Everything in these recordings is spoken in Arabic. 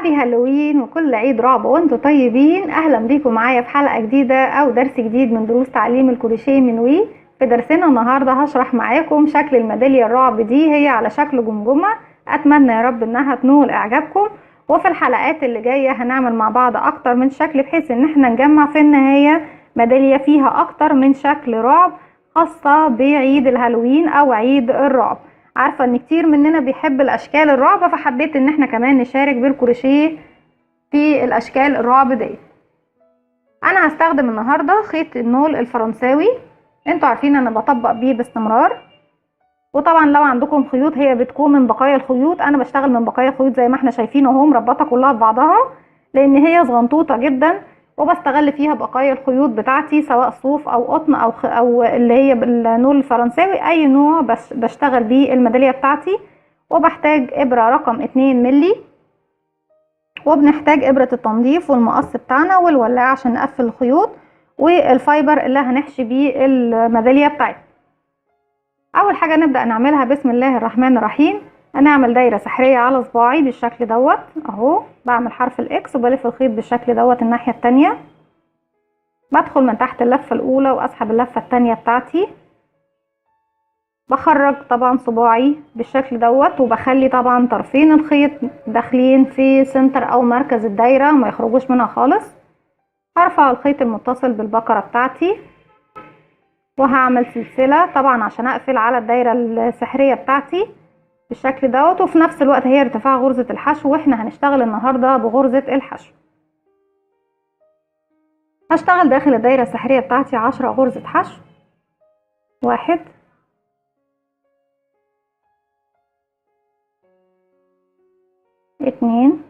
هابي هالوين وكل عيد رعب وانتم طيبين. اهلا بيكم معايا في حلقه جديده او درس جديد من دروس تعليم الكروشيه من وي. في درسنا النهارده هشرح معاكم شكل الميداليه الرعب دي، هي على شكل جمجمه. اتمنى يا رب انها تنول اعجابكم، وفي الحلقات اللي جايه هنعمل مع بعض اكتر من شكل بحيث ان احنا نجمع في النهايه ميداليه فيها اكتر من شكل رعب، خاصه بعيد الهالوين او عيد الرعب. عارفه ان كتير مننا بيحب الاشكال الرعب، فحبيت ان احنا كمان نشارك بالكروشيه في الاشكال الرعب دي. انا هستخدم النهارده خيط النول الفرنساوي، انتوا عارفين انا بطبق بيه باستمرار. وطبعا لو عندكم خيوط هي بتكون من بقايا الخيوط، انا بشتغل من بقايا الخيوط زي ما احنا شايفين اهو، مربطه كلها ببعضها لان هي صغنطوطه جدا، وبستغل فيها بقايا الخيوط بتاعتي سواء صوف او قطن او اللي هي النول الفرنساوي، اي نوع بشتغل بيه الميداليه بتاعتي. وبحتاج ابره رقم 2 مللي، وبنحتاج ابره التنظيف والمقص بتاعنا والولاعه عشان نقفل الخيوط، والفايبر اللي هنحشي بيه الميداليه بتاعتنا. اول حاجه نبدا نعملها بسم الله الرحمن الرحيم، هنعمل دايره سحريه على صباعي بالشكل دوت اهو. بعمل حرف الاكس وبلف الخيط بالشكل دوت الناحيه التانية. بدخل من تحت اللفه الاولى واسحب اللفه التانية بتاعتي. بخرج طبعا صباعي بالشكل دوت، وبخلي طبعا طرفين الخيط داخلين في سنتر او مركز الدايره ما يخرجوش منها خالص. هرفع الخيط المتصل بالبقره بتاعتي وهعمل سلسله طبعا عشان اقفل على الدايره السحريه بتاعتي بالشكل دوت، وفي نفس الوقت هي ارتفاع غرزه الحشو، واحنا هنشتغل النهارده بغرزه الحشو. هشتغل داخل الدايره السحريه بتاعتي 10 غرزه حشو. 1 2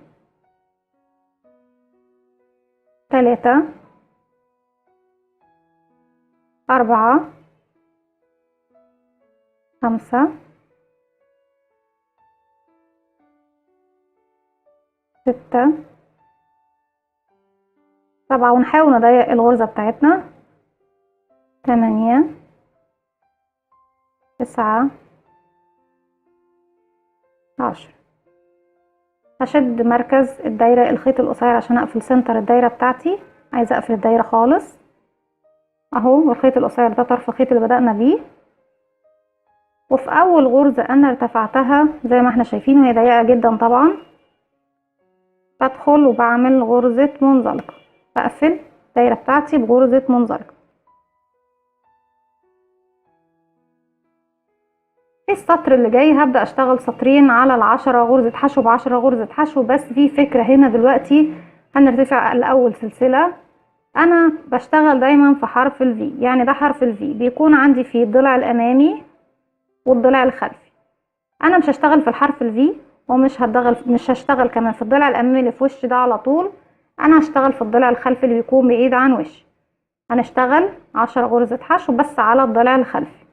3 4 5 6 7، ونحاول نضيق الغرزة بتاعتنا. 8 9 10. هشد مركز الدايرة الخيط القصير عشان اقفل سنتر الدايرة بتاعتي. عايزة اقفل الدايرة خالص اهو، والخيط القصير ده طرف الخيط اللي بدأنا بيه. وفي اول غرزة انا ارتفعتها زي ما احنا شايفين وهي ضيقة جدا طبعا، بدخل وبعمل غرزة منزلقة، بقفل الدايرة بتاعتي بغرزة منزلقة. في السطر اللي جاي هبدأ اشتغل سطرين على 10 غرزة حشو ب10 غرزة حشو، بس في فكرة هنا دلوقتي. هنرتفع الاول سلسلة. انا بشتغل دايما في حرف الفي، يعني ده حرف الفي بيكون عندي فيه الضلع الامامي والضلع الخلفي. انا مش هشتغل في الحرف الفي، مش هشتغل كمان في الضلع الامامي اللي في وش ده على طول. انا هشتغل في الضلع الخلفي اللي بيكون بعيد عن وشي. هنشتغل 10 غرزة حشو بس على الضلع الخلفي.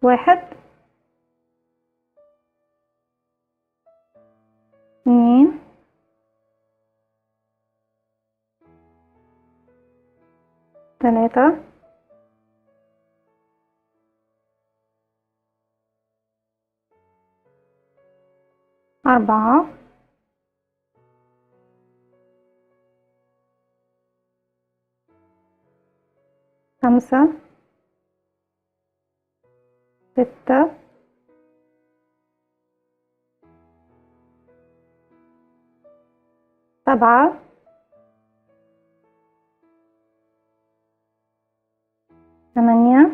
1 2 3 4 5 6 7 8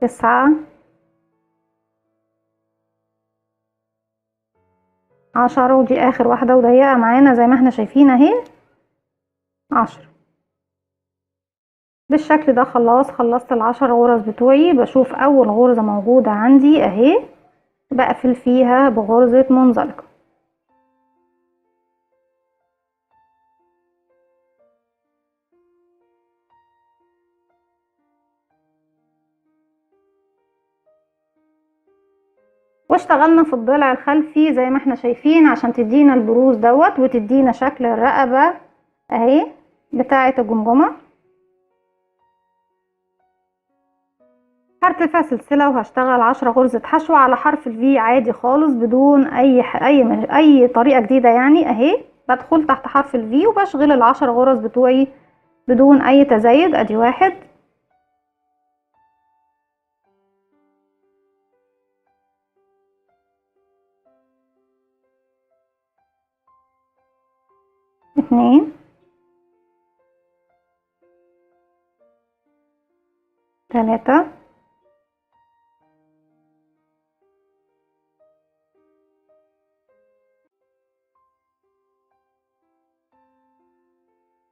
9 10، ودي اخر واحدة وضيقة معانا زي ما احنا شايفين اهي 10. بالشكل ده خلصت ال10 غرز بتوعي. بشوف اول غرزة موجودة عندي اهي، بقفل فيها بغرزة منزلقة. واشتغلنا في الضلع الخلفي زي ما احنا شايفين عشان تدينا البروز دوت وتدينا شكل الرقبة اهي بتاعة الجمجمة. هرتفع سلسلة وهشتغل 10 غرزة حشو على حرف الفي عادي خالص بدون اي طريقة جديدة. يعني اهي بدخل تحت حرف الفي وبشغل ال10 غرز بتوعي بدون اي تزايد. ادي 1 2 3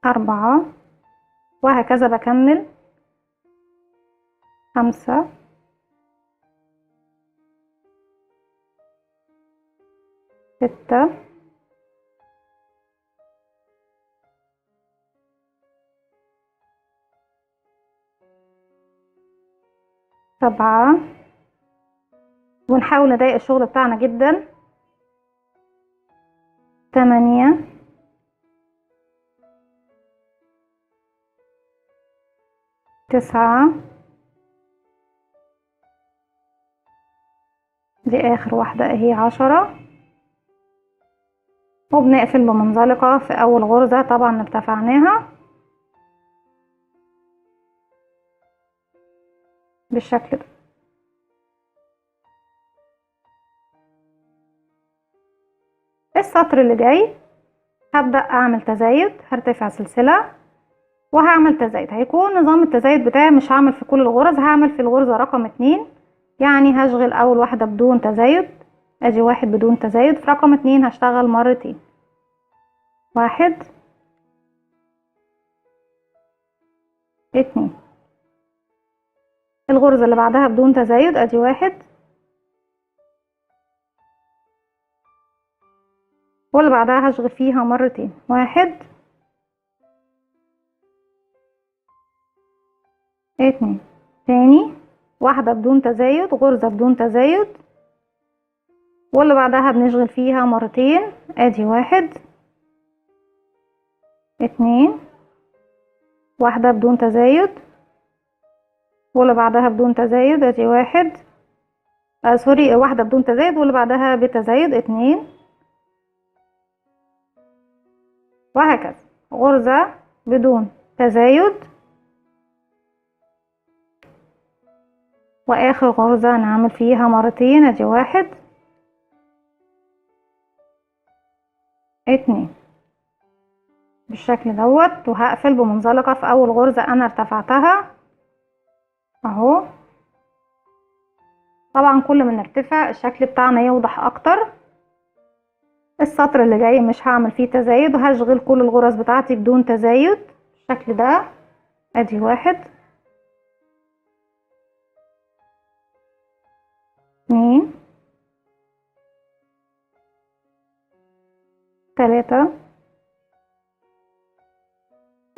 4 وهكذا بكمل 5 6 7 ونحاول نضايق الشغل بتاعنا جدا. 8 9 دي اخر واحدة اهي 10 وبنقفل بمنزلقة في اول غرزة طبعا ارتفعناها بالشكل ده. السطر اللي جاي هبدأ اعمل تزايد، هرتفع سلسلة وهعمل تزايد. هيكون نظام التزايد بتاعي مش هعمل في كل الغرز، هعمل في الغرزة رقم 2. يعني هشغل اول واحدة بدون تزايد، ادي 1 بدون تزايد. في رقم 2 هشتغل مرتين، 1 2. الغرزة اللي بعدها بدون تزايد، ادي 1 واللي بعدها هشغل فيها مرتين، 1 2. تاني واحدة بدون تزايد، غرزة بدون تزايد واللي بعدها بنشغل فيها مرتين، ادي 1 2. واحدة بدون تزايد واللي بعدها بدون تزايد، ادي 1 سوري، واحدة بدون تزايد واللي بعدها بتزايد، 2. وهكذا غرزة بدون تزايد واخر غرزة نعمل فيها مرتين، ادي 1 2 بالشكل دوت. وهقفل بمنزلقة في اول غرزة انا ارتفعتها اهو. طبعا كل ما نرتفع الشكل بتاعنا يوضح اكتر. السطر اللي جاي مش هعمل فيه تزايد وهشغل كل الغرز بتاعتي بدون تزايد بالشكل ده، ادي 1 2 3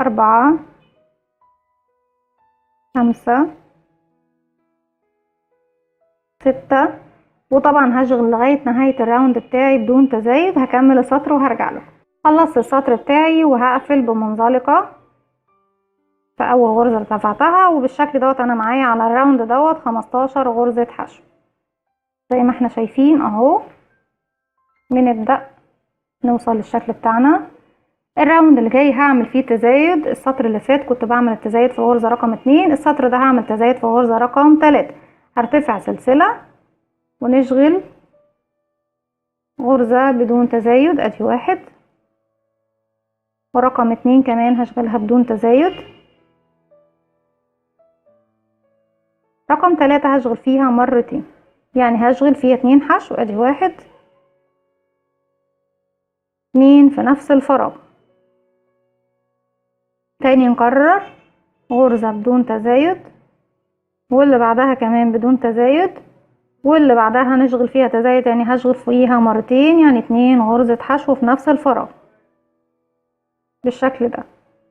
4 5 6. وطبعا هشغل لغاية نهاية الراوند بتاعي بدون تزايد. هكمل السطر وهرجع له. خلصت السطر بتاعي وهقفل بمنزلقة في اول غرزة ارتفعتها وبالشكل دوت. انا معايا على الراوند دوت 15 غرزة حشو زي ما احنا شايفين اهو. بنبدأ نوصل للشكل بتاعنا. الراوند اللي جاي هعمل فيه تزايد. السطر اللي فات كنت بعمل التزايد في غرزة رقم 2، السطر ده هعمل تزايد في غرزة رقم 3. هرتفع سلسلة ونشغل غرزة بدون تزايد، ادي 1 ورقم 2 كمان هشغلها بدون تزايد. رقم 3 هشغل فيها مرتين، يعني هشغل فيها 2 حشو، ادي 1 2 في نفس الفراغ. تاني نكرر غرزة بدون تزايد واللي بعدها كمان بدون تزايد واللي بعدها هنشغل فيها تزايد، يعني هشغل فيها مرتين، يعني 2 غرزة حشو في نفس الفراغ بالشكل ده،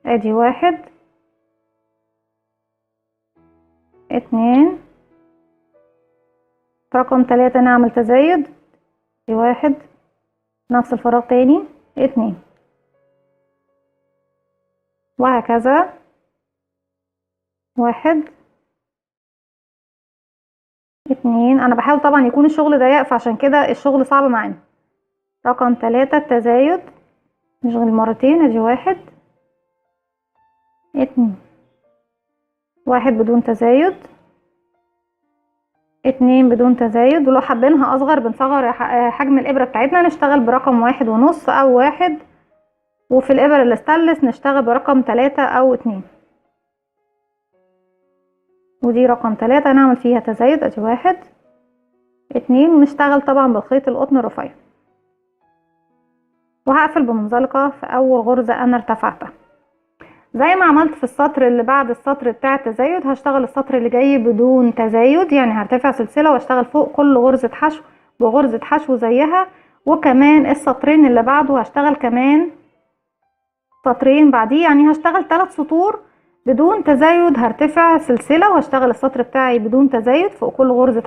ادي 1 2. رقم 3 نعمل تزايد، ادي 1 نفس الفراغ تاني 2 وهكذا 1 2. انا بحاول طبعا يكون الشغل ضيق، فعشان كده الشغل صعب معانا. رقم 3 التزايد، نشغل مرتين، ادي 1 2. 1 بدون تزايد، 2 بدون تزايد. ولو حابينها اصغر بنصغر حجم الابرة بتاعتنا، نشتغل برقم 1.5 او 1. وفي الابر الاستانلس نشتغل برقم 3 او 2. ودي رقم 3 هنعمل فيها تزايد، ادي 1 2. ونشتغل طبعا بالخيط القطن الرفيع، وهقفل بمنزلقة في اول غرزة انا ارتفعتها. زي ما عملت في السطر اللي بعد السطر بتاع التزايد، هشتغل السطر اللي جاي بدون تزايد، يعني هرتفع سلسلة واشتغل فوق كل غرزة حشو بغرزة حشو زيها. وكمان السطرين اللي بعده هشتغل كمان سطرين بعديه، يعني هشتغل 3 سطور بدون تزايد، هرتفع سلسلة وهشتغل السطر بتاعي بدون تزايد فوق كل غرزة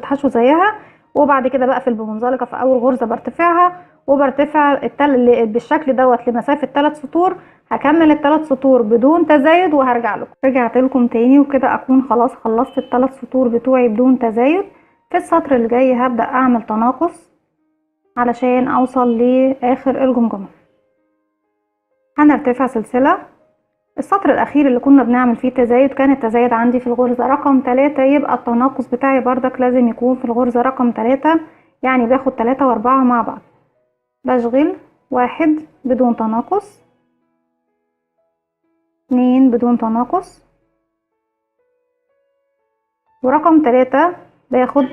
حشو زيها. وبعد كده بقفل بمنزلقة في اول غرزة برتفعها، وبرتفع بالشكل دوت لمسافة 3 سطور. هكمل ال3 سطور بدون تزايد وهرجع لكم. رجعت لكم تاني، وكده اكون خلاص خلصت ال3 سطور بتوعي بدون تزايد. في السطر اللي جاي هبدأ اعمل تناقص علشان اوصل لاخر الجمجمة. هنرتفع سلسلة. السطر الاخير اللي كنا بنعمل فيه تزايد كان التزايد عندي في الغرزة رقم 3، يبقى التناقص بتاعي بردك لازم يكون في الغرزة رقم 3، يعني باخد 3 و4 مع بعض. بشغل 1 بدون تناقص، 2 بدون تناقص، ورقم 3 باخد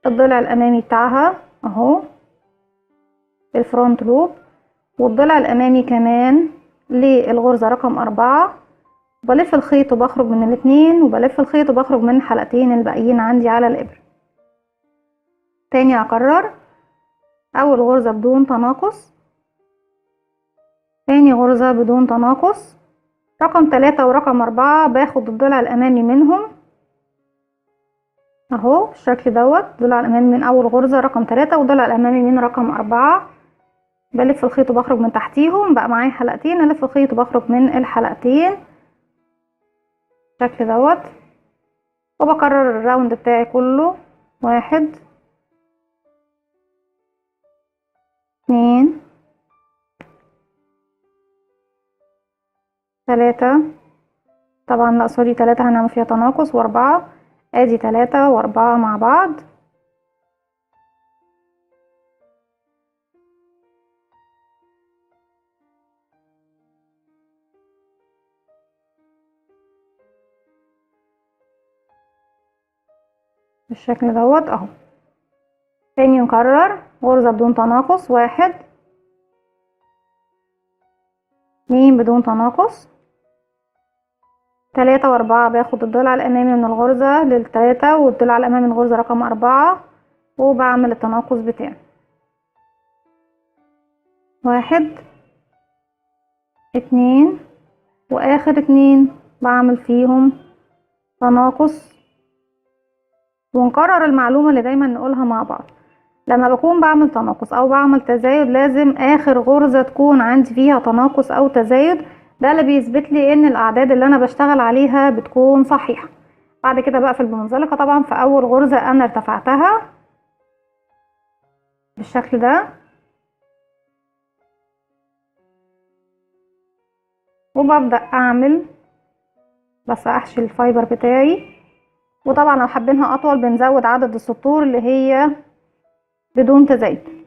الضلع الامامي بتاعها اهو الفرونت لوب، والضلع الامامي كمان للغرزة رقم 4. بلف الخيط وبخرج من الاتنين، وبلف الخيط وبخرج من الحلقتين الباقيين عندي على الابر. تاني اكرر، اول غرزة بدون تناقص، تاني غرزة بدون تناقص، رقم 3 ورقم 4 باخد الضلع الامامي منهم اهو بالشكل دوت. الضلع الامامي من اول غرزة رقم 3، والضلع الامامي من رقم 4. بلف الخيط وبخرج من تحتيهم، بقى معايا حلقتين، الف الخيط وبخرج من الحلقتين بالشكل دوت. وبكرر الراوند بتاعي كله، 1 2 3. طبعا لا سوري، 3 هنعمل فيها تناقص، و4. ادي 3 و4 مع بعض. بالشكل دوت اهو. تاني نكرر، غرزة بدون تناقص، 1 2 بدون تناقص، 3 و4 باخد الضلع الامامي من الغرزة لل3 والضلع الامامي من الغرزة رقم 4، وبعمل التناقص بتاعي 1 2 واخر 2 بعمل فيهم تناقص. ونكرر المعلومة اللي دايما نقولها مع بعض، لما بكون بعمل تناقص او بعمل تزايد لازم اخر غرزة تكون عندي فيها تناقص او تزايد، ده اللي بيثبت لي ان الاعداد اللي انا بشتغل عليها بتكون صحيحة. بعد كده بقفل بمنزلقة طبعا في اول غرزة انا ارتفعتها بالشكل ده، وببدأ اعمل بس احشي الفايبر بتاعي. وطبعا لو حابينها اطول بنزود عدد السطور اللي هي بدون تزايد.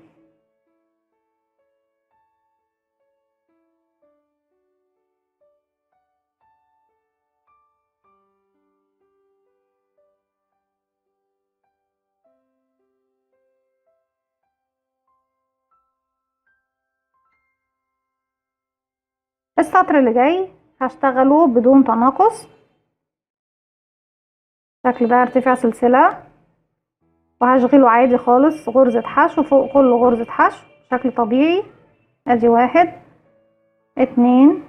السطر اللي جاي هشتغله بدون تناقص بالشكل ده، ارتفع سلسلة وهشغله عادي خالص، غرزة حشو فوق كل غرزة حشو بشكل طبيعي. ادي 1 2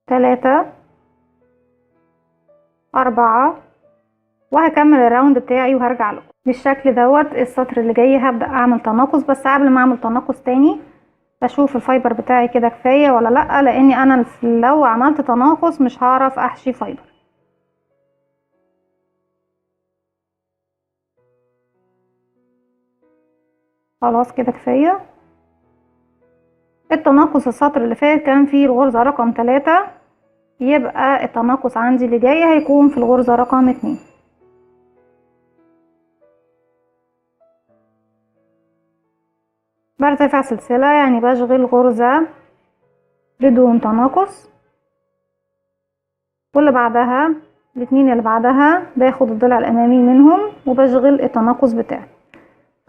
3 4، وهكمل الراوند بتاعي وهرجع لكم بالشكل دوت. السطر اللي جاي هبدأ اعمل تناقص، بس قبل ما اعمل تناقص تاني بشوف الفايبر بتاعي كده كفاية ولا لأ، لاني انا لو عملت تناقص مش هعرف احشي فايبر. خلاص كده كفاية. التناقص السطر اللي فات كان فيه الغرزة رقم 3، يبقى التناقص عندي اللي جاي هيكون في الغرزة رقم 2. برتفع سلسلة يعني بشغل غرزة بدون تناقص، واللي بعدها الاتنين اللي بعدها باخد الضلع الامامي منهم وبشغل التناقص بتاعي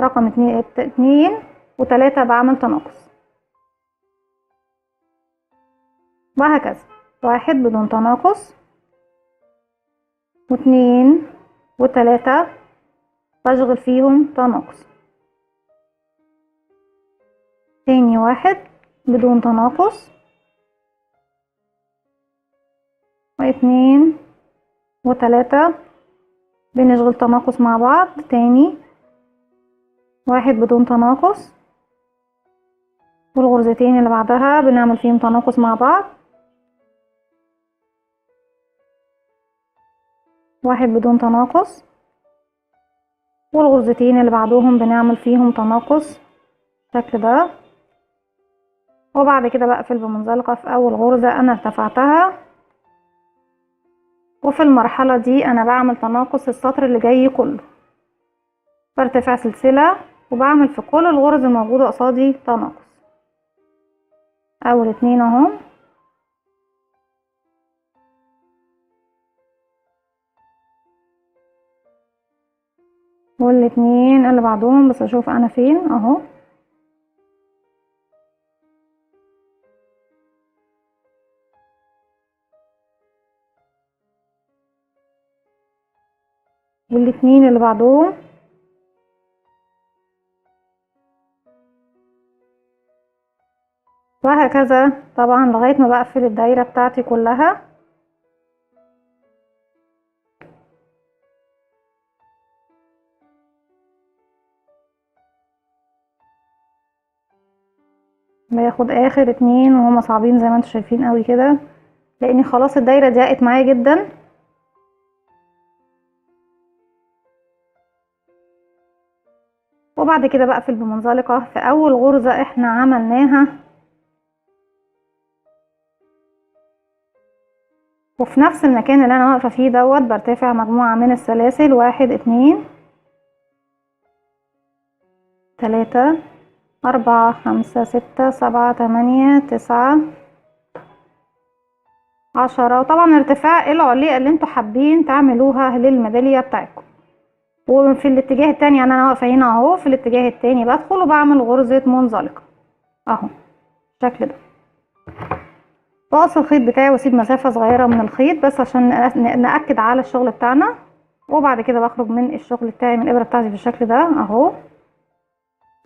رقم 2 و3 بعمل تناقص، وهكذا 1 بدون تناقص و2 و3 بشغل فيهم تناقص، تاني 1 بدون تناقص و2 و3 بنشغل تناقص مع بعض، تاني 1 بدون تناقص، والغرزتين اللي بعدها بنعمل فيهم تناقص مع بعض، 1 بدون تناقص، والغرزتين اللي بعدهم بنعمل فيهم تناقص بالشكل ده. وبعد كده بقفل بمنزلقة في اول غرزة انا ارتفعتها، وفي المرحلة دي انا بعمل تناقص السطر اللي جاي كله، برتفع سلسلة وبعمل في كل الغرز الموجودة قصادي تناقص. اول 2 اهم، والاتنين اللي بعدهم بس اشوف انا فين اهو، والاتنين اللي بعدهم، وهكذا طبعا لغاية ما بقفل الدايرة بتاعتي كلها. باخد اخر 2 وهما صعبين زي ما انتم شايفين قوي كده، لاني خلاص الدايرة ضاقت معايا جدا. وبعد كده بقفل بمنزلقة في اول غرزة احنا عملناها، وفي نفس المكان اللي انا واقفة فيه دوت برتفع مجموعة من السلاسل 1 2 3 4 5 6 7 8 9 10. وطبعا ارتفاع العليقة اللي انتوا حابين تعملوها للميدالية بتاعتكم. وفي الاتجاه التاني يعني انا واقفة هنا اهو، في الاتجاه التاني بدخل وبعمل غرزة منزلقة اهو بالشكل ده، بقص الخيط بتاعي واسيب مسافة صغيرة من الخيط بس عشان نأكد على الشغل بتاعنا. وبعد كده بخرج من الشغل بتاعي من الابرة بتاعتي بالشكل ده اهو،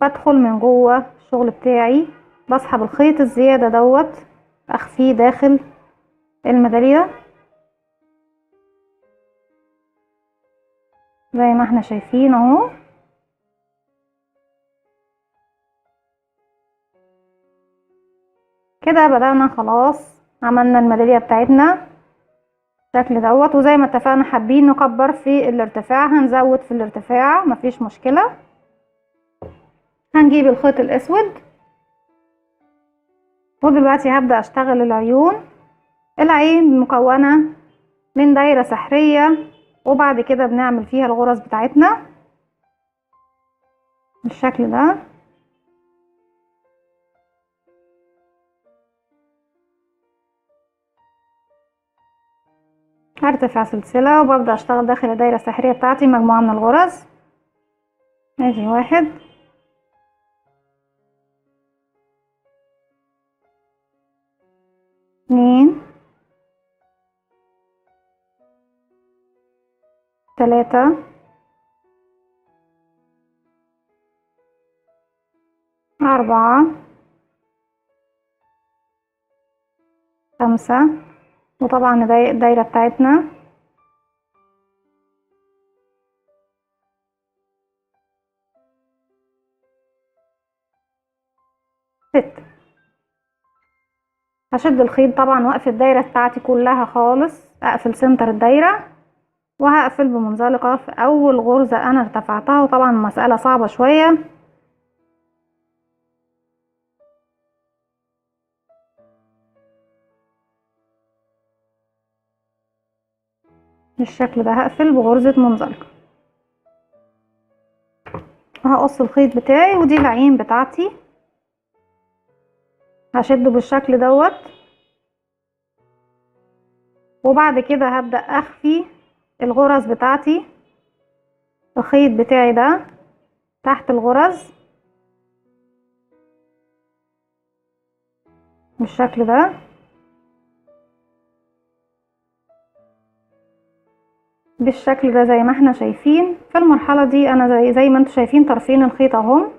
بدخل من جوه الشغل بتاعي، بسحب الخيط الزيادة دوت اخفيه داخل الميدالية زي ما احنا شايفين اهو. كده بدأنا خلاص عملنا الميدالية بتاعتنا بالشكل دوت. وزي ما اتفقنا حابين نكبر في الارتفاع هنزود في الارتفاع مفيش مشكلة. هنجيب الخيط الاسود ودلوقتي هبدأ اشتغل العيون. العين مكونة من دايرة سحرية، وبعد كده بنعمل فيها الغرز بتاعتنا بالشكل ده. هرتفع سلسلة وببدأ اشتغل داخل الدايرة السحرية بتاعتي مجموعة من الغرز. ادي 1 2 3 4 5 وطبعا الدايرة بتاعتنا 6. هشد الخيط طبعا واقفل الدايرة بتاعتي كلها خالص، اقفل سنتر الدايرة وهقفل بمنزلقة في اول غرزة انا ارتفعتها. وطبعا المسألة صعبة شوية بالشكل ده. هقفل بغرزة منزلقة، وهقص الخيط بتاعي، ودي العين بتاعتي هشده بالشكل دوت. وبعد كده هبدأ اخفي الغرز بتاعتي، الخيط بتاعي ده تحت الغرز بالشكل ده. بالشكل ده زي ما احنا شايفين. في المرحلة دي انا زي ما انتوا شايفين طرفين الخيط اهم.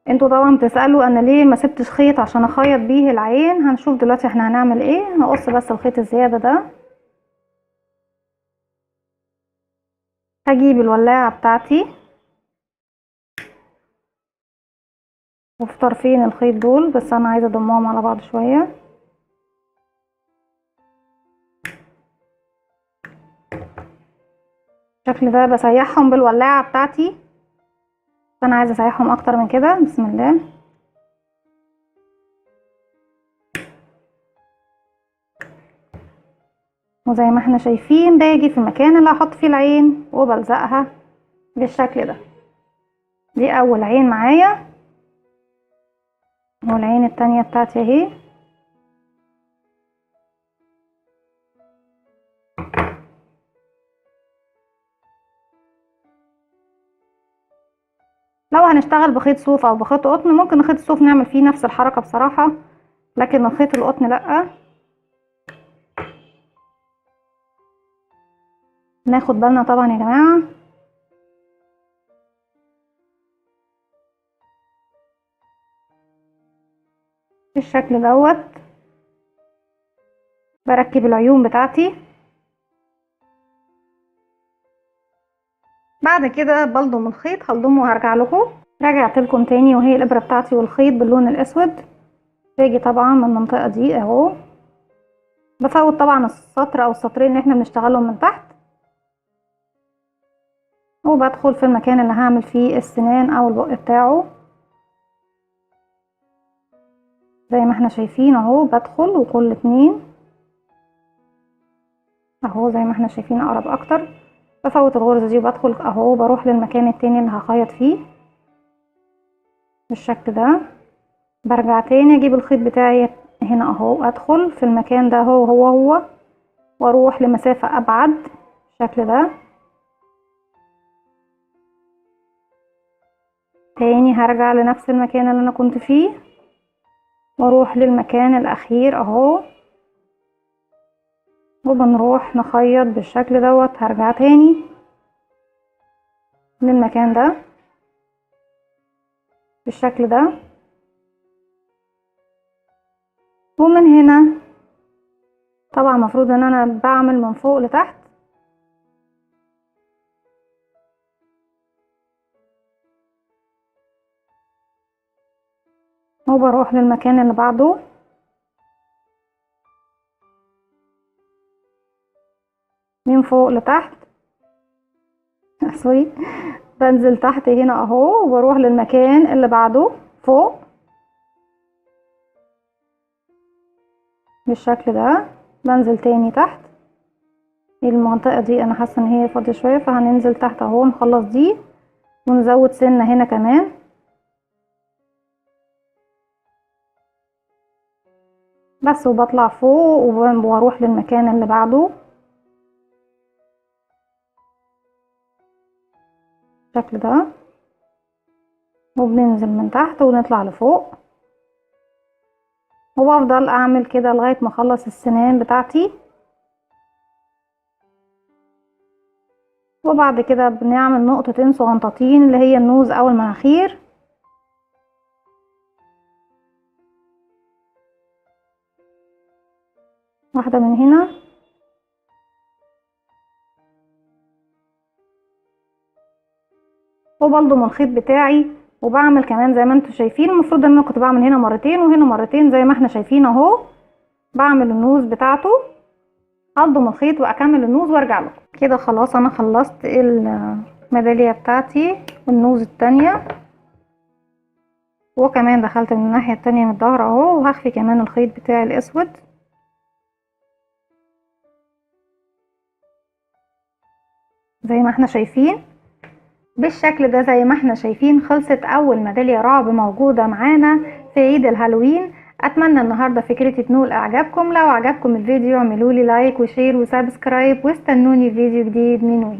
انتوا طبعا بتسألوا انا ليه ما سبتش خيط عشان اخيط بيه العين. هنشوف دلوقتي احنا هنعمل ايه. هقص بس الخيط الزيادة ده، هجيب الولاعة بتاعتي وفي طرفين الخيط دول، بس انا عايزة اضمهم على بعض شوية. بالشكل ده بسيحهم بالولاعة بتاعتي، انا عايزة اسيحهم اكتر من كده. بسم الله. وزي ما احنا شايفين باجي في المكان اللي هحط فيه العين وبلزقها بالشكل ده. دي اول عين معايا، والعين التانية بتاعتي اهي. لو هنشتغل بخيط صوف او بخيط قطن، ممكن خيط الصوف نعمل فيه نفس الحركة بصراحة، لكن الخيط القطن لأ. ناخد بالنا طبعا يا جماعة. بالشكل دوت بركب العيون بتاعتي. بعد كده بلضم الخيط، هلضمه وهرجع لكم. رجعت لكم تاني، وهي الابرة بتاعتي والخيط باللون الاسود. باجي طبعا من المنطقة دي اهو، بفوت طبعا السطر او السطرين اللي احنا بنشتغلهم من تحت، وبدخل في المكان اللي هعمل فيه السنان او البق بتاعه. زي ما احنا شايفين اهو، بدخل وكل اتنين اهو زي ما احنا شايفين اقرب اكتر. بفوت الغرزة دي وبدخل اهو، بروح للمكان التاني اللي هخيط فيه بالشكل ده. برجع تاني اجيب الخيط بتاعي هنا اهو، ادخل في المكان ده هو واروح لمسافة ابعد بالشكل ده. تاني هرجع لنفس المكان اللي انا كنت فيه، واروح للمكان الاخير اهو، وبنروح نخيط بالشكل دوت. هرجع تاني للمكان ده بالشكل ده، ومن هنا طبعا المفروض ان انا بعمل من فوق لتحت، وبروح للمكان اللي بعده من فوق لتحت. سوري، بنزل تحت هنا اهو، وبروح للمكان اللي بعده فوق بالشكل ده. بنزل تاني تحت المنطقة دي، انا حاسة ان هي فاضية شوية، فهننزل تحت اهو نخلص دي ونزود سنة هنا كمان بس. وبطلع فوق واروح للمكان اللي بعده بالشكل ده، وبننزل من تحت ونطلع لفوق، وبفضل اعمل كده لغاية ما اخلص السنان بتاعتي. وبعد كده بنعمل نقطتين صغنطتين اللي هي النوز او المناخير، واحدة من هنا وبلضم الخيط بتاعي. وبعمل كمان زي ما انتوا شايفين، المفروض ان انا كنت بعمل هنا مرتين وهنا مرتين زي ما احنا شايفين اهو. بعمل النوز بتاعته، هلضم الخيط واكمل النوز وارجع لكم. كده خلاص انا خلصت الميدالية بتاعتي والنوز التانية، وكمان دخلت من الناحية التانية من الظهر اهو. وهخفي كمان الخيط بتاعي الاسود زي ما احنا شايفين بالشكل ده. زي ما احنا شايفين خلصت اول ميدالية رعب موجودة معانا في عيد الهالوين. اتمنى النهاردة فكرتي تنول اعجابكم. لو عجبكم الفيديو اعملوا لي لايك وشير وسبسكرايب، واستنوني في فيديو جديد من وي.